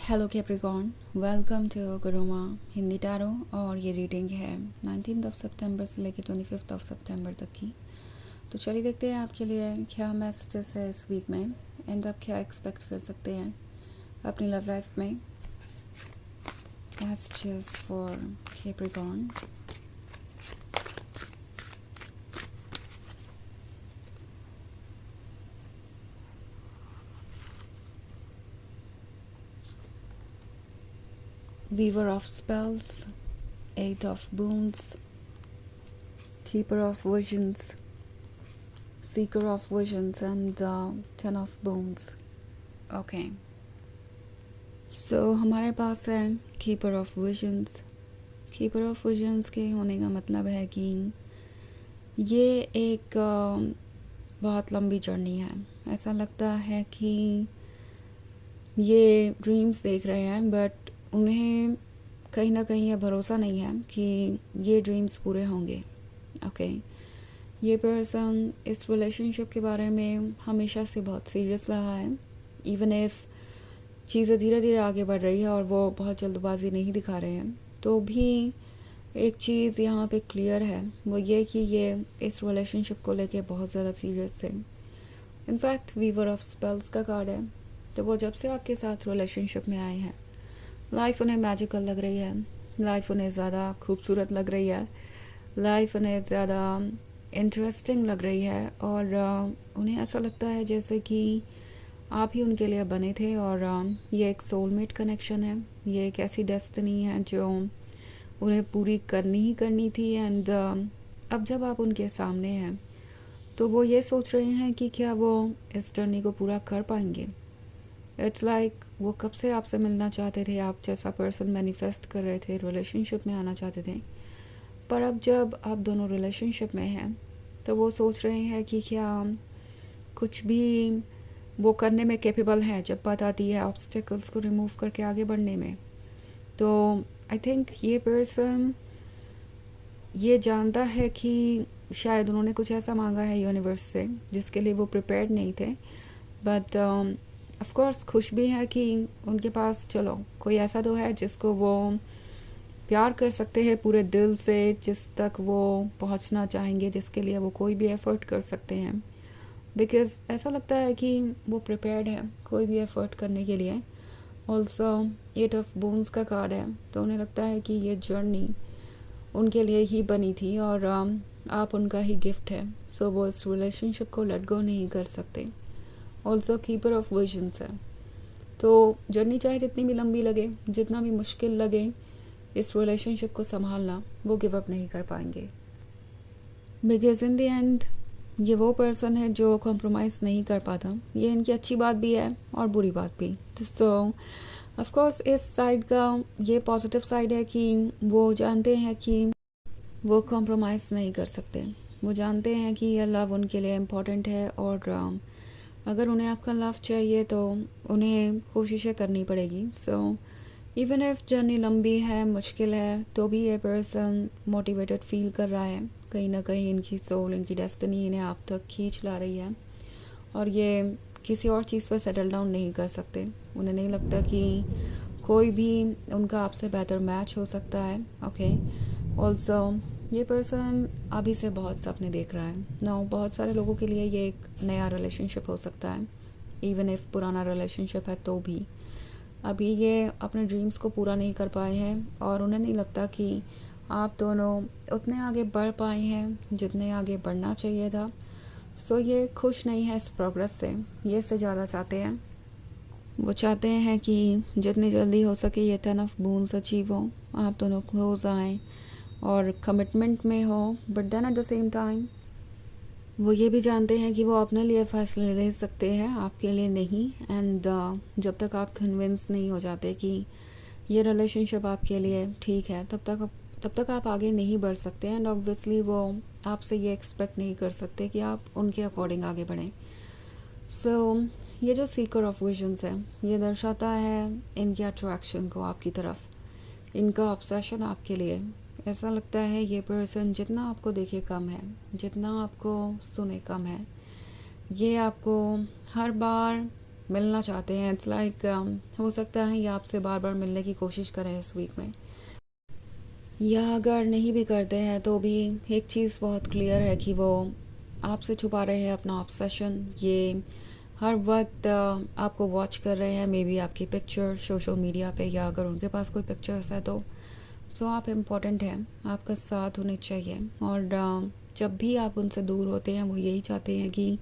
Hello Capricorn, welcome to Guruma Hindi tarot. और ये reading है 19 सितंबर से लेकर 25 सितंबर तक की। तो चलिए देखते हैं आपके लिए क्या मैसेजेस है इस वीक में एंड आप क्या एक्सपेक्ट कर सकते हैं अपनी लव लाइफ में। Messages for Capricorn. Weaver of spells, 8 of boons, keeper of visions, seeker of visions and 10 of boons. Okay. So हमारे पास है keeper of visions. Keeper of visions के होने का मतलब है कि ये एक बहुत लंबी जर्नी है। ऐसा लगता है कि ये ड्रीम्स देख रहे हैं बट उन्हें कहीं ना कहीं यह भरोसा नहीं है कि ये ड्रीम्स पूरे होंगे। ओके। ये पर्सन इस रिलेशनशिप के बारे में हमेशा से बहुत सीरियस रहा है। इवन इफ़ चीज़ें धीरे धीरे आगे बढ़ रही है और वो बहुत जल्दबाजी नहीं दिखा रहे हैं, तो भी एक चीज़ यहाँ पे क्लियर है, वो ये कि ये इस रिलेशनशिप को लेके बहुत ज़्यादा सीरियस थे। इनफैक्ट वीवर ऑफ स्पेल्स का कार्ड है, तो वो जब से आपके साथ रिलेशनशिप में आए हैं लाइफ उन्हें मैजिकल लग रही है, लाइफ उन्हें ज़्यादा खूबसूरत लग रही है, लाइफ उन्हें ज़्यादा इंटरेस्टिंग लग रही है और उन्हें ऐसा लगता है जैसे कि आप ही उनके लिए बने थे। और ये एक सोलमेट कनेक्शन है, ये एक ऐसी डेस्टिनी है जो उन्हें पूरी करनी ही करनी थी। एंड अब जब आप उनके सामने हैं तो वो ये सोच रहे हैं कि क्या वो इस जर्नी को पूरा कर पाएंगे। इट्स लाइक वो कब से आपसे मिलना चाहते थे, आप जैसा पर्सन मैनिफेस्ट कर रहे थे, रिलेशनशिप में आना चाहते थे, पर अब जब आप दोनों रिलेशनशिप में हैं तो वो सोच रहे हैं कि क्या कुछ भी वो करने में कैपेबल हैं जब बात आती है ऑब्स्टेकल्स को रिमूव करके आगे बढ़ने में। तो आई थिंक ये पर्सन ये जानता है कि शायद उन्होंने कुछ ऐसा मांगा है यूनिवर्स से जिसके लिए वो प्रिपेयर्ड नहीं थे, बट ऑफ कोर्स खुश भी है कि उनके पास चलो कोई ऐसा तो है जिसको वो प्यार कर सकते हैं पूरे दिल से, जिस तक वो पहुंचना चाहेंगे, जिसके लिए वो कोई भी एफ़र्ट कर सकते हैं। बिकॉज़ ऐसा लगता है कि वो प्रिपेयर्ड है कोई भी एफ़र्ट करने के लिए। ऑल्सो 8 ऑफ बोन्स का कार्ड है, तो उन्हें लगता है कि ये जर्नी उनके लिए ही बनी थी और आप उनका ही गिफ्ट है। सो वो इस रिलेशनशिप को लेट गो नहीं कर सकते। ऑल्सो कीपर ऑफ विजन्स है, तो जर्नी चाहे जितनी भी लंबी लगे, जितना भी मुश्किल लगे, इस रिलेशनशिप को संभालना वो गिव अप नहीं कर पाएंगे। बिकॉज इन द एंड ये वो पर्सन है जो कॉम्प्रोमाइज़ नहीं कर पाता। ये इनकी अच्छी बात भी है और बुरी बात भी। सो ऑफ कोर्स इस साइड का ये पॉजिटिव साइड है कि वो जानते हैं कि वो कॉम्प्रोमाइज़ नहीं कर सकते। वो जानते हैं कि यह लव उनके लिए इम्पोर्टेंट है और अगर उन्हें आपका लव चाहिए तो उन्हें कोशिशें करनी पड़ेगी। सो इवन इफ जर्नी लंबी है, मुश्किल है, तो भी ये पर्सन मोटिवेटेड फील कर रहा है। कहीं ना कहीं इनकी सोल, इनकी डेस्टिनी इन्हें आप तक खींच ला रही है और ये किसी और चीज़ पर सेटल डाउन नहीं कर सकते। उन्हें नहीं लगता कि कोई भी उनका आपसे बेहतर मैच हो सकता है। ओके। ऑल्सो ये पर्सन अभी से बहुत सपने देख रहा है। नो, बहुत सारे लोगों के लिए ये एक नया रिलेशनशिप हो सकता है। इवन इफ़ पुराना रिलेशनशिप है तो भी अभी ये अपने ड्रीम्स को पूरा नहीं कर पाए हैं और उन्हें नहीं लगता कि आप दोनों उतने आगे बढ़ पाए हैं जितने आगे बढ़ना चाहिए था। सो ये खुश नहीं है इस प्रोग्रेस से, ये इससे ज़्यादा चाहते हैं। वो चाहते हैं कि जितनी जल्दी हो सके ये 10 ऑफ बून्स अचीव हो, आप दोनों क्लोज आएँ और कमिटमेंट में हो। But then at the same time वो ये भी जानते हैं कि वो अपने लिए फ़ैसले ले सकते हैं, आपके लिए नहीं। एंड जब तक आप कन्विंस नहीं हो जाते कि ये रिलेशनशिप आपके लिए ठीक है, तब तक आप आगे नहीं बढ़ सकते। एंड ऑब्वियसली वो आपसे ये एक्सपेक्ट नहीं कर सकते कि आप उनके अकॉर्डिंग आगे बढ़ें। सो ये जो सीकर ऑफ विजन्स है, ये दर्शाता है इनकी अट्रैक्शन को आपकी तरफ, इनका ऑब्सेशन आपके लिए। ऐसा लगता है ये पर्सन जितना आपको देखे कम है, जितना आपको सुने कम है। ये आपको हर बार मिलना चाहते हैं। इट्स लाइक हो सकता है ये आपसे बार बार मिलने की कोशिश करें इस वीक में, या अगर नहीं भी करते हैं तो भी एक चीज़ बहुत क्लियर है कि वो आपसे छुपा रहे हैं अपना ऑब्सेशन। ये हर वक्त आपको वॉच कर रहे हैं, मे बी आपकी पिक्चर सोशल मीडिया पे, या अगर उनके पास कोई पिक्चर्स है तो सो आप इम्पोर्टेंट हैं, आपका साथ होने चाहिए। और जब भी आप उनसे दूर होते हैं वो यही चाहते हैं कि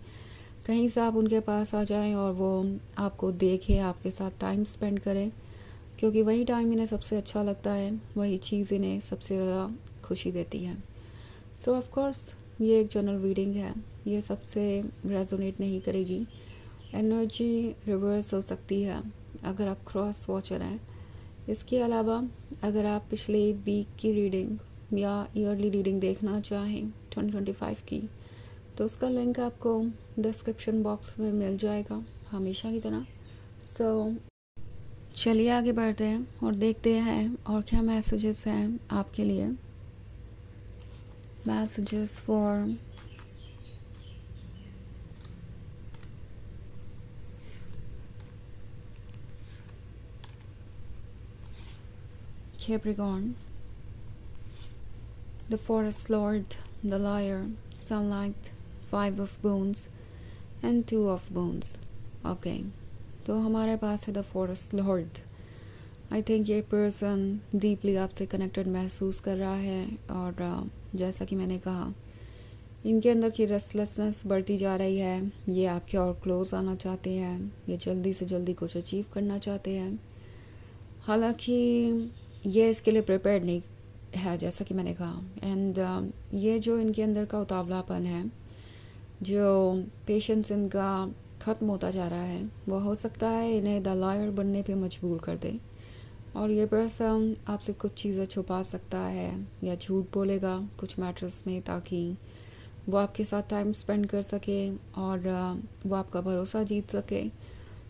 कहीं से आप उनके पास आ जाएं और वो आपको देखें, आपके साथ टाइम स्पेंड करें, क्योंकि वही टाइम इन्हें सबसे अच्छा लगता है, वही चीज़ इन्हें सबसे ज़्यादा खुशी देती है। सो ऑफ कोर्स ये एक जनरल रीडिंग है, ये सबसे रेजोनेट नहीं करेगी। एनर्जी रिवर्स हो सकती है अगर आप क्रॉस वॉचर हैं। इसके अलावा अगर आप पिछले वीक की रीडिंग या ईयरली रीडिंग देखना चाहें 2025 की, तो उसका लिंक आपको डिस्क्रिप्शन बॉक्स में मिल जाएगा हमेशा की तरह। सो चलिए आगे बढ़ते हैं और देखते हैं और क्या मैसेजेस हैं आपके लिए। Messages for Capricorn, the Forest Lord, the Liar, Sunlight, Five of Wands and Two of Wands. Okay, तो हमारे पास है the forest Lord. I think ये पर्सन डीपली आपसे कनेक्टेड महसूस कर रहा है, और जैसा कि मैंने कहा इनके अंदर की रेस्टलेसनेस बढ़ती जा रही है। ये आपके और क्लोज आना चाहते हैं, ये जल्दी से जल्दी कुछ अचीव करना चाहते हैं। हालांकि ये इसके लिए प्रिपेयर्ड नहीं है, जैसा कि मैंने कहा। एंड ये जो इनके अंदर का उतावलापन है, जो पेशेंस इनका ख़त्म होता जा रहा है, वो हो सकता है इन्हें द लॉयर बनने पे मजबूर कर दे। और ये पर्सन आपसे कुछ चीज़ें छुपा सकता है या झूठ बोलेगा कुछ मैटर्स में, ताकि वो आपके साथ टाइम स्पेंड कर सके और वो आपका भरोसा जीत सके।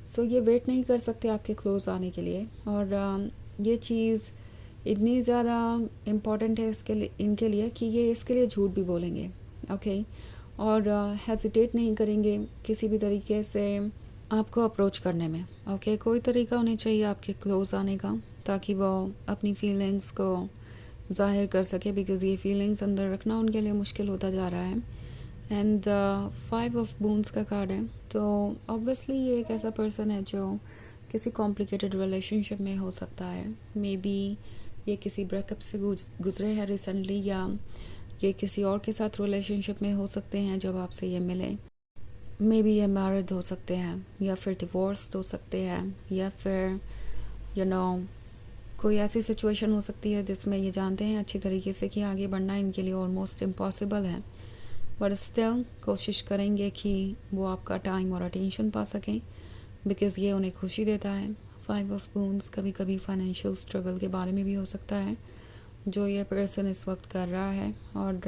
सो ये वेट नहीं कर सकते आपके क्लोज आने के लिए, और ये चीज़ इतनी ज़्यादा इम्पॉर्टेंट है इनके लिए कि ये इसके लिए झूठ भी बोलेंगे। ओके, और हेजिटेट नहीं करेंगे किसी भी तरीके से आपको अप्रोच करने में। ओके, कोई तरीका उन्हें चाहिए आपके क्लोज आने का, ताकि वो अपनी फीलिंग्स को ज़ाहिर कर सके, बिकॉज़ ये फीलिंग्स अंदर रखना उनके लिए मुश्किल होता जा रहा है। एंड 5 ऑफ बून्स का कार्ड है, तो ऑब्वियसली ये एक ऐसा पर्सन है जो किसी कॉम्प्लिकेटेड रिलेशनशिप में हो सकता है। मे बी ये किसी ब्रेकअप से गुजरे हैं रिसेंटली, या ये किसी और के साथ रिलेशनशिप में हो सकते हैं जब आपसे ये मिले। मे बी ये मैरिड हो सकते हैं, या फिर डिवोर्स हो सकते हैं, या फिर कोई ऐसी सिचुएशन हो सकती है जिसमें ये जानते हैं अच्छी तरीके से कि आगे बढ़ना इनके लिए ऑलमोस्ट इम्पॉसिबल है, बट स्टिल कोशिश करेंगे कि वो आपका टाइम और अटेंशन पा सकें, बिकॉज़ ये उन्हें खुशी देता है। 5 ऑफ बून्स कभी कभी फाइनेंशियल स्ट्रगल के बारे में भी हो सकता है, जो ये पर्सन इस वक्त कर रहा है और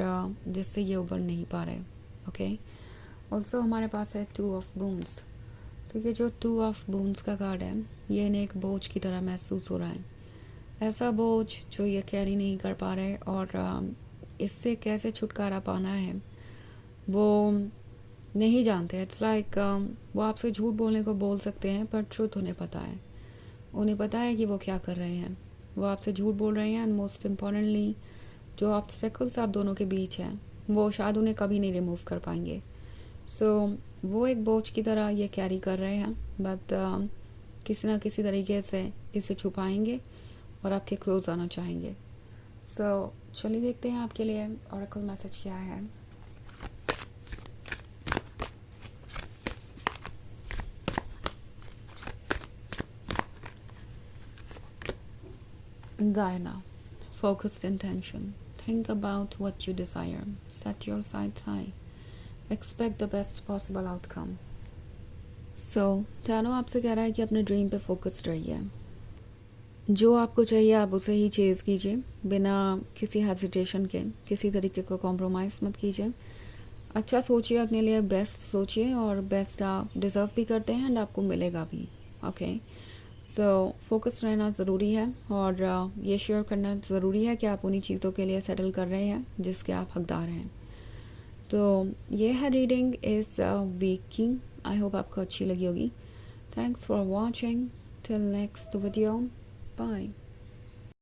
जिससे ये उबर नहीं पा रहे। ओके, ऑल्सो हमारे पास है 2 ऑफ बून्स। तो ये जो 2 ऑफ बून्स का कार्ड है, ये इन्हें एक बोझ की तरह महसूस हो रहा है। ऐसा बोझ जो ये कैरी नहीं कर पा रहे, और इससे कैसे छुटकारा पाना है वो नहीं जानते। इट्स लाइक वो आपसे झूठ बोलने को बोल सकते हैं, पर ट्रूथ उन्हें पता है। उन्हें पता है कि वो क्या कर रहे हैं, वो आपसे झूठ बोल रहे हैं। एंड मोस्ट इम्पॉर्टेंटली जो ऑब्स्टेकल्स आप दोनों के बीच हैं, वो शायद उन्हें कभी नहीं रिमूव कर पाएंगे। सो वो एक बोझ की तरह ये कैरी कर रहे हैं, बट किसी ना किसी तरीके से इसे छुपाएंगे और आपके क्लोज आना चाहेंगे। सो चलिए देखते हैं आपके लिए ऑरेकल मैसेज क्या है। Diana, focused intention. Think about what you desire. Set your sights high. Expect the best possible outcome. So, टानो आपसे कह रहा है कि अपने ड्रीम पे फोकस्ड रहिए। जो आपको चाहिए आप उसे ही चेज़ कीजिए, बिना किसी हेजिटेशन के। किसी तरीके का कॉम्प्रोमाइज़ मत कीजिए। अच्छा सोचिए, अपने लिए बेस्ट सोचिए, और बेस्ट आप डिज़र्व भी करते हैं एंड आपको मिलेगा भी। ओके, सो फोकस रहना ज़रूरी है, और ये शेयर करना ज़रूरी है कि आप उन्हीं चीज़ों के लिए सेटल कर रहे हैं जिसके आप हकदार हैं। तो ये है रीडिंग इस वीक की। आई होप आपको अच्छी लगी होगी। Thanks for watching. Till next video. Bye.